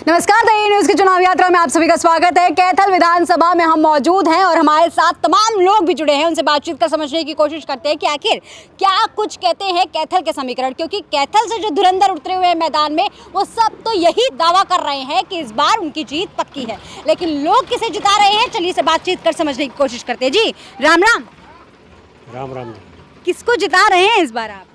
नमस्कार, the E news की चुनाव यात्रा में आप सभी का स्वागत है। कैथल विधानसभा में हम मौजूद हैं और हमारे साथ तमाम लोग भी जुड़े हैं। उनसे बातचीत कर समझने की कोशिश करते हैं कि आखिर क्या कुछ कहते हैं कैथल के समीकरण, क्योंकि कैथल से जो धुरंधर उतरे हुए हैं मैदान में, वो सब तो यही दावा कर रहे हैं कि इस बार उनकी जीत पक्की है। लेकिन लोग किसे जिता रहे हैं, चलिए से बातचीत कर समझने की कोशिश करते हैं। जी राम राम। राम राम। किसको जिता रहे हैं इस बार आप?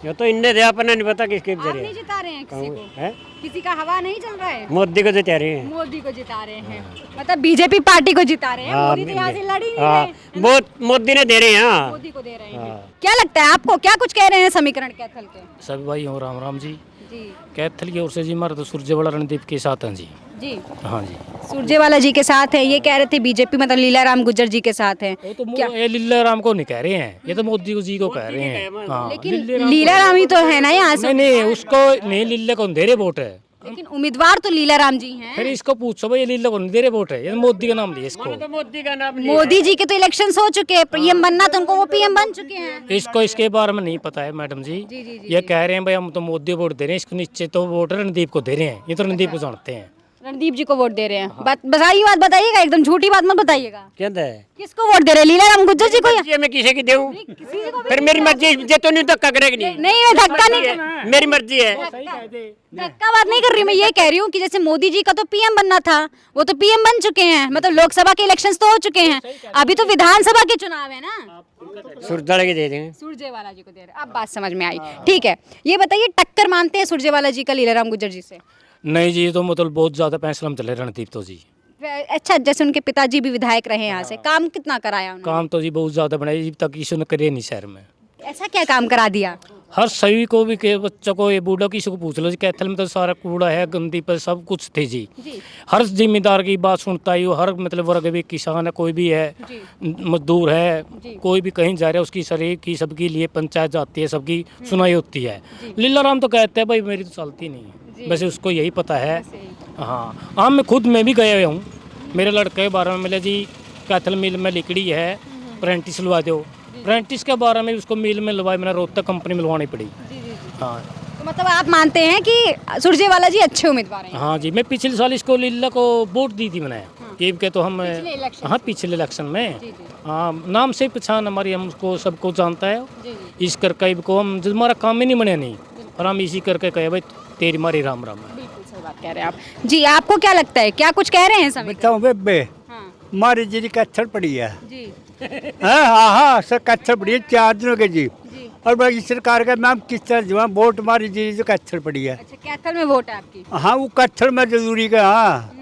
ये तो इनने दिया, अपने नहीं पता किसके आप जरिए नहीं जिता रहे हैं किसी को? है। किसी का हवा नहीं चल रहा है? मोदी को जिता रहे हैं। मोदी को जिता रहे हैं, मतलब बीजेपी पार्टी को जिता रहे हैं। मोदी तो यहाँ से लड़ ही नहीं रहे। बहुत मोदी ने दे रहे हैं। मोदी को दे रहे हैं। क्या लगता है आपको, क्या कुछ कह रहे हैं समीकरण कैथल के? सभी भाई हो राम राम जी। जी कैथल की ओर से जी हमारे तो सूर्यवाला रणदीप के साथ हैं जी। जी हाँ जी। सुरजेवाला जी के साथ है, ये कह रहे थे बीजेपी मतलब लीलाराम गुर्जर जी के साथ है। ये तो ये लीला राम को नहीं कह रहे हैं, ये तो मोदी जी को कह रहे हैं। हाँ, लेकिन लीलाराम ही तो है ना यहाँ से। नहीं उसको नहीं, लीला को नहीं दे रहे वोट है। लेकिन उम्मीदवार तो लीलाराम जी हैं। फिर इसको पूछो भाई, ये लीला को नहीं दे रहे वोट है, ये मोदी का नाम लिया इसको। तो मोदी का नाम मोदी जी के तो इलेक्शन हो चुके हैं, पीएम बनना तो उनको, वो पीएम बन चुके हैं। इसको इसके बारे में नहीं पता है मैडम जी। ये कह रहे हैं भाई हम तो मोदी वोट दे रहे हैं, इसको नीचे तो वोट रणदीप को दे रहे हैं। ये तो रणदीप को जानते हैं। रणदीप जी को वोट दे रहे हैं। बात बताइएगा, एकदम झूठी बात मत बताइएगा। कहता है किसको वोट दे रहे हैं? लीलाराम गुर्जर जी को या मैं किसी की दूं? फिर मेरी मर्जी, जे तो नहीं धक्का करेगी नहीं। नहीं, धक्का नहीं, मेरी मर्जी है। धक्का बात नहीं कर रही मैं। ये कह रही हूँ कि जैसे मोदी जी का तो पीएम बनना था, वो तो पीएम बन चुके हैं, मतलब लोकसभा के इलेक्शंस तो हो चुके हैं, अभी तो विधानसभा के चुनाव है ना। सुरजवाला के दे देंगे। सुरजेवाला जी को दे रहे। अब बात समझ में आई। ठीक है, ये बताइए, टक्कर मानते हैं सुरजेवाला जी का लीलाराम गुर्जर जी से? नहीं जी, ये तो मतलब बहुत ज्यादा फैसला में चले रणदीप तो जी। अच्छा, जैसे उनके पिताजी भी विधायक रहे यहाँ से, काम कितना कराया उन्होंने? काम तो जी बहुत ज्यादा बनाया, अभी तक किसी ने करे नहीं शहर में। ऐसा क्या काम करा दिया? हर सभी को भी के बच्चों को, ये बूढ़ा किसी को पूछ लो जी, कैथल में तो सारा कूड़ा है, गंदी पर सब कुछ थे जी। हर जिम्मेदार की बात सुनता ही, हर मतलब वर्ग भी, किसान है कोई भी है, मजदूर है, कोई भी कहीं जा रहा है, उसकी शरीर की सबके लिए पंचायत जाती है, सबकी सुनाई होती है। लीलाराम तो कहते हैं भाई मेरी तो चलती नहीं है, वैसे उसको यही पता है। हाँ मैं भी गया हुआ हूँ, मेरे लड़के के बारे में मिले जी, कैथल मिल में लिकड़ी है, अप्रेंटिस लगा दो। अप्रेंटिस के बारे में उसको मिल में लवाई, मैंने रोहतक कंपनी में लवानी पड़ी। हाँ, तो मतलब आप मानते हैं कि सुरजेवाला जी अच्छे उम्मीदवार हैं? हाँ जी, मैं पिछले साल इसको लीला को वोट दी थी मैंने। केव के तो हम हाँ पिछले इलेक्शन में। हाँ, नाम से पहचान हमारी, हम उसको सबको जानता है। इस करके को हम, हमारा काम ही नहीं बने नहीं, और हम इसी करके कहे भाई तेरी मारी राम राम। बिल्कुल सही बात कह रहे हैं आप जी। आपको क्या लगता है, क्या कुछ कह रहे हैं सभी? बताऊं बेबे, हाँ मारी जी कच्छर पड़ी है। जी हाँ सर, कच्छर पड़ी है 4 दिनों के जी। और बड़ी सरकार का नाम किस तरह जवाब वोट मारी जी जो कच्छर पड़ी है। अच्छा, कैथल में वोट है आपकी? हाँ, वो कच्छर में जरूरी का। हाँ,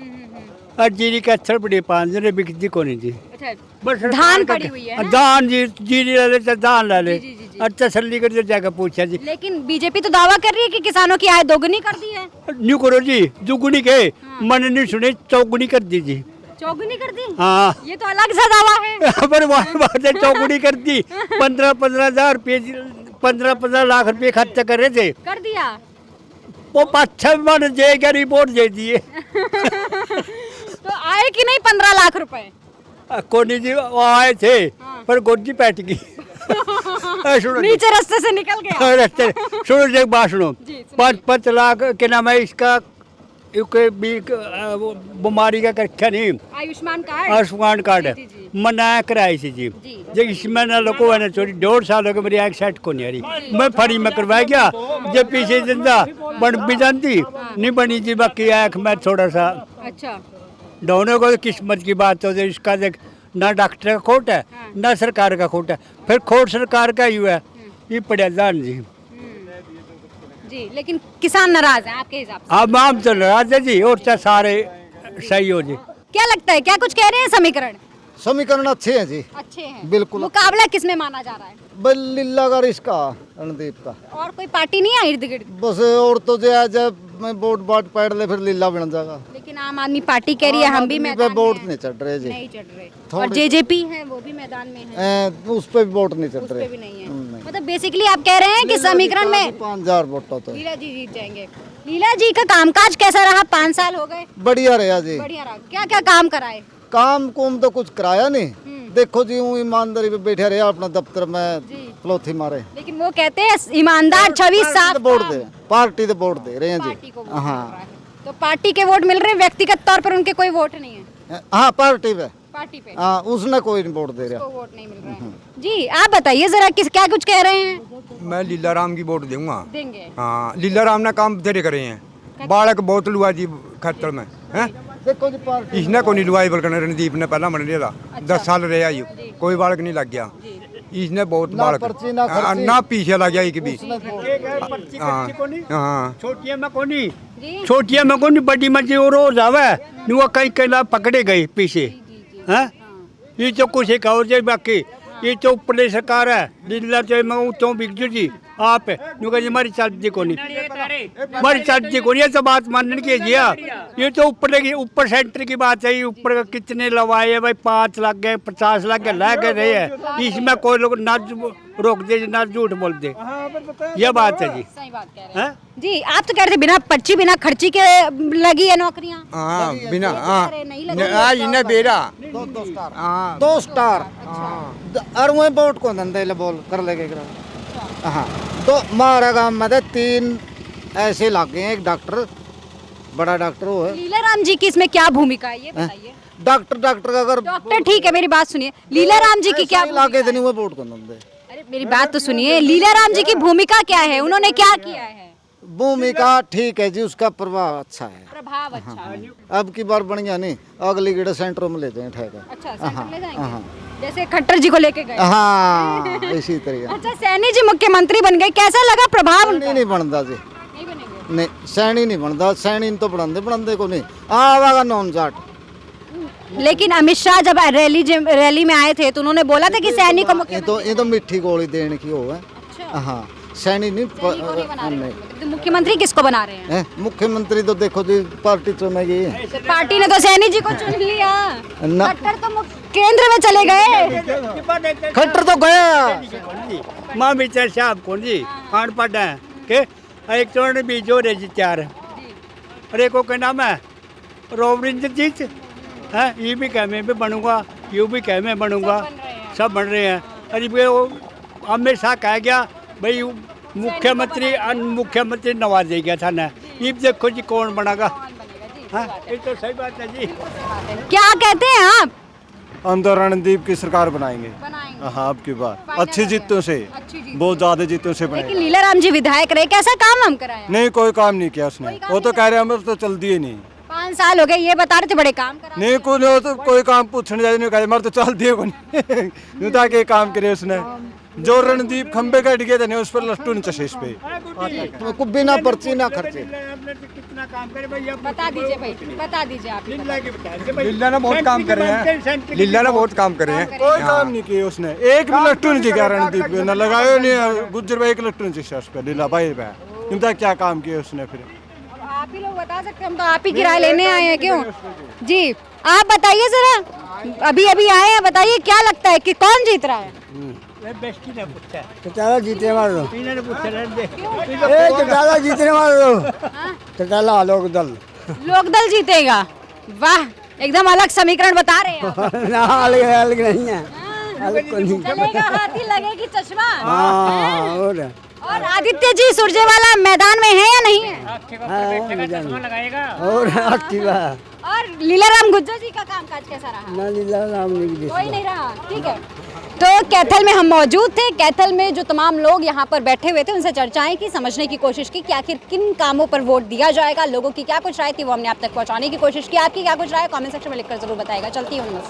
और जीरी कच्छर पड़ी है 5 दिन बिकती को नहीं जी। अच्छा, बस धान पड़ी हुई है ना? धान जी, जीरी ले ले धान ले ले। और तसल्ली कर जाकर पूछा जी। लेकिन बीजेपी तो दावा कर रही है कि किसानों की आय दोगुनी कर दी है। न्यू करो जी, दुगुनी के मन नहीं सुने, चौगुनी कर दी जी। चौगुनी कर दी? हाँ, ये तो अलग सा दावा है। पर बात है, चौगुनी कर दी। 15,000 रुपये, 15 लाख रुपये खर्चा कर रहे थे, कर दिया। वो अच्छा मन देगा, रिपोर्ट दे दिए। तो आए कि नहीं 15 लाख रुपए? कोनी जी वो आए थे, पर गोदी बैठ गई। सुनो नीचे रास्ते से निकल गया। रास्ते सुनो जी, बात सुनो। 5 लाख के नाम है इसका, बीमारी का रखा नहीं, आयुष्मान कार्ड। आयुष्मान कार्ड मना कराई थी जी। जो इसमें ना लोगों ने चोरी 1.5 साल हो गए, मेरी एक सेट को नहीं आ रही। मैं फ्री में करवाया गया, जब पीछे जिंदा बन भी जानती नहीं बनी जी। बाकी एक मैं थोड़ा सा, अच्छा, दोनों को किस्मत की बात हो। इसका देख, ना डॉक्टर का खोट है, ना सरकार का खोट है, फिर खोट सरकार का ही है। ये पड़ा जान जी। जी, लेकिन किसान नाराज है आपके हिसाब से? अब आम चल रहा है जी, और तो सारे सही हो जी। क्या लगता है, क्या कुछ कह रहे हैं समीकरण? समीकरण अच्छे हैं जी, अच्छे हैं बिल्कुल। मुकाबला किसमें माना जा रहा है? लीला का इसका, रणदीप का। और कोई पार्टी नहीं है इर्द गिर्द? बस और तो जो है, जब मैं वोट बाट पैड़ ले फिर लीला बन जाएगा। लेकिन आम आदमी पार्टी कह रही है हम भी मैदान में वोट हैं। नहीं चढ़ रहे जी, नहीं चढ़ रहे। और जेजेपी है वो भी मैदान में है, उस पे भी वोट नहीं चढ़ उस पे रहे। भी नहीं है। मतलब बेसिकली आप कह रहे हैं कि समीकरण में 5,000 वोट तो लीला जी जीत जाएंगे। लीला जी का कामकाज कैसा रहा? 5 साल हो गए। बढ़िया रहा जी। बढ़िया रहा। क्या क्या काम कराए? काम कुम तो कुछ कराया नहीं, देखो जी ऊँ ईमानदारी पे बैठे रहे अपना दफ्तर में पलोथी मारे। लेकिन वो कहते हैं ईमानदार 26 साफ वोट दे, पार्टी तो वोट दे रहे हैं पार्टी जी। को वोट हाँ, तो पार्टी के वोट मिल रहे हैं, व्यक्तिगत तौर पर उनके कोई वोट नहीं है? हाँ पार्टी पे, पार्टी पे हाँ उसने कोई नहीं वोट दे रहा। को वोट नहीं मिल रहा है। जी आप बताइए जरा किस क्या कुछ कह रहे हैं? मैं लीलाराम की वोट दूंगा। देंगे। हाँ लीलाराम ने काम बथेरे करे हैं। बालक बहुत लुआ जी खत्तर में हैं। देखो जी पार्टी इसने को नहीं लुआई बल्कि रणदीप ने पहला बन लिया था। 10 साल रहा यू कोई बालक नहीं लग गया। इसने बहुत ना बालक पर्ची, ना खर्ची। ना पीछे लग गया एक भी। हाँ छोटिया में कोनी जी छोटिया में कोनी बड़ी मर्जी वो रोज आवे नुआ कहीं कहीं पकड़े गए पीछे हैं। ये तो कुछ एक और जे बाकी ये तो ऊपर सरकार है दिल्ला तो मैं तो बिगजू जी आप नुका जी हमारी चार्जी कोनी हमारी चार्जी कोनी ऐसा बात मानने की जिया। ये तो ऊपर सेंटर की बात है। ऊपर का कितने लवाए हैं भाई 5 लाख गए 50 लाख के ला के रहे हैं। इसमें कोई लोग ना रोक दे ना झूठ बोल दे। यह बात है जी। सही बात कह रहे हैं। हैं? जी आप तो कह रहे थे बिना पर्ची बिना खर्ची के लगी है नौकरियां। हाँ बिना हाँ नहीं लगी। आज इन्हें बेरा 2 स्टार, हाँ 2 स्टार। और वही वोट को धंधे ले बोल कर लेके हाँ। तो हमारा गाँव में 3 ऐसे लग गए हैं। एक डॉक्टर, बड़ा डॉक्टर वो है। लीलाराम जी की इसमें क्या भूमिका है ये बताइए? डॉक्टर का अगर डॉक्टर ठीक है, मेरी बात सुनिए। लीलाराम जी की क्या लागे तो नहीं वो वोट को धंधे। अरे मेरी बात तो सुनिए, लीलाराम जी की भूमिका क्या है, उन्होंने क्या किया है? भूमिका ठीक है जी, उसका प्रभाव अच्छा है। प्रभाव अच्छा है। अब की बार बढ़िया नहीं, अगली गेड़ा सेंटर में ले जाए ठेका। अच्छा सेंटर ले जाएंगे जैसे खट्टर जी को लेके गए। हाँ इसी तरीके। अच्छा सैनी जी मुख्यमंत्री बन गए, कैसा लगा प्रभाव उनका? नहीं बनता जी, नहीं बनेंगे। नहीं सैनी नहीं बनता। सैनी तो बनाते को नहीं आवागा नॉन जाट। लेकिन अमित शाह जब रैली में आए थे तो उन्होंने बोला था कि सैनी को मुख्यमंत्री ये तो मिट्टी गोली देने की हो है। अच्छा। हाँ सैनी नहीं को नहीं बना रहे नहीं। तो मुख्यमंत्री किसको बना रहे हैं? मुख्यमंत्री तो देखो जी पार्टी चुनेगी। पार्टी ने तो सैनी जी को चुन लिया। ना। खट्टर तो केंद्र में चले गए। खट्टर तो गया। माँ विचार साहब कौन जी खान पढ़ है के एक चोर भी जो रे जी 4 अरे को क्या नाम है रोवरिंद्रजीत है। ये भी कह मैं भी बनूंगा, यू भी कह मैं बनूंगा, सब बन रहे हैं। अरे वो अमित शाह कह गया भाई मुख्यमंत्री नवाज गया था ना। ये देखो जी कौन बनेगा। हाँ ये तो सही बात है जी। क्या कहते हैं आप? हम तो रणदीप की सरकार बनाएंगे। हाँ अब की बार अच्छी जीतों से, बहुत ज्यादा जीतों से बनाएंगे। लेकिन लीलाराम जी विधायक रहे, कैसा काम हम कराया? नहीं कोई काम नहीं किया उसने। वो तो कह रहे हम तो चल दिए नहीं। 5 साल हो गए, ये बता रहे थे बड़े काम करा। नहीं कोई काम पूछने जाए नहीं, कहे मर तो चल दिए नहीं ताकि काम करे उसने। जो रणदीप खंबे कट गए थे नहीं उस पर लट्टू नहीं चशे इस पे। को बिना पर्ची ना खर्चे। कितना काम करे भैया बता दीजिए भाई, बता दीजिए आप। लीला ने बहुत काम करे हैं। लीला ने बहुत काम करे हैं। कोई काम नहीं किया उसने, एक भी लट्टू नहीं जिगा रणदीप पे न लगायो नहीं। गुज्जर भाई एक लट्टू नहीं जिगा उस पर लीला भाई पे। नहीं क्या काम किया उसने फिर? आप ही लोग बता सकते, हम तो आप ही की राय लेने आए हैं। क्यों जी आप बताइए जरा, अभी आए हैं, बताइए क्या लगता है कि कौन जीत रहा है? बेस्टी ने पूछा चटाला जीतने वाले दो। इन्होंने पूछा रहने दे। चटाला जीतने वाले दो। चटाला लोकदल। लोकदल जीतेगा? वाह, एकदम अलग समीकरण बता रहे हैं आप। ना अलग नहीं है। अलग को नहीं। चलेगा हाथी लगेगी चश्मा। हाँ और आदित्य जी सुरजेवाला मैदान में है या नहीं है? और एक्टिवा। और लीलाराम गुज्जर जी का कामकाज कैसा रहा? ना लीलाराम नहीं कोई नहीं रहा, ठीक है। तो कैथल में हम मौजूद थे। कैथल में जो तमाम लोग यहाँ पर बैठे हुए थे उनसे चर्चाएं की, समझने की कोशिश की कि आखिर किन कामों पर वोट दिया जाएगा, लोगों की क्या कुछ राय थी वो हमने आप तक पहुँचाने की कोशिश की। आपकी क्या कुछ राय कमेंट सेक्शन में लिखकर जरूर बताएगा। चलती हूँ।